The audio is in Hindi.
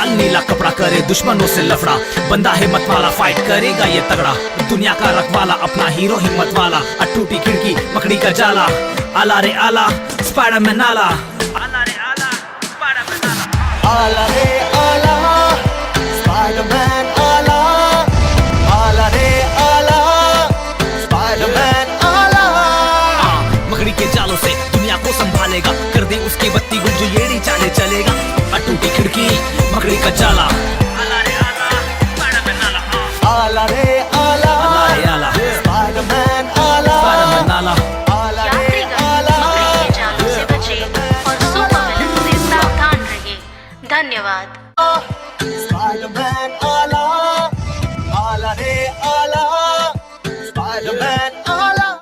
लाल नीला कपड़ा करे दुश्मनों से लफड़ा, बंदा है मत वाला फाइट करेगा ये तगड़ा, दुनिया का रखवाला अपना हीरो हिम्मत वाला, टूटी खिड़की मकड़ी का जाला, आला रे आला स्पाइडरमैन आला, आला रे आला स्पाइडरमैन आला, आला रे आला स्पाइडरमैन आला, आला रे आला स्पाइडरमैन आला। मकड़ी के जालों से दुनिया को संभालेगा, कर दे उसकी बत्ती गुल जो येड़ी चाले चलेगा, टूटी खिड़की मकड़ी का जाला, आला रे आला स्पाइडरमैन आला, आला रे आला स्पाइडरमैन आला, यात्रीगण मकड़ी के जालों से बचे और सुपर विलन से सावधान रहिए। धन्यवाद। स्पाइडरमैन आला, आला रे आला।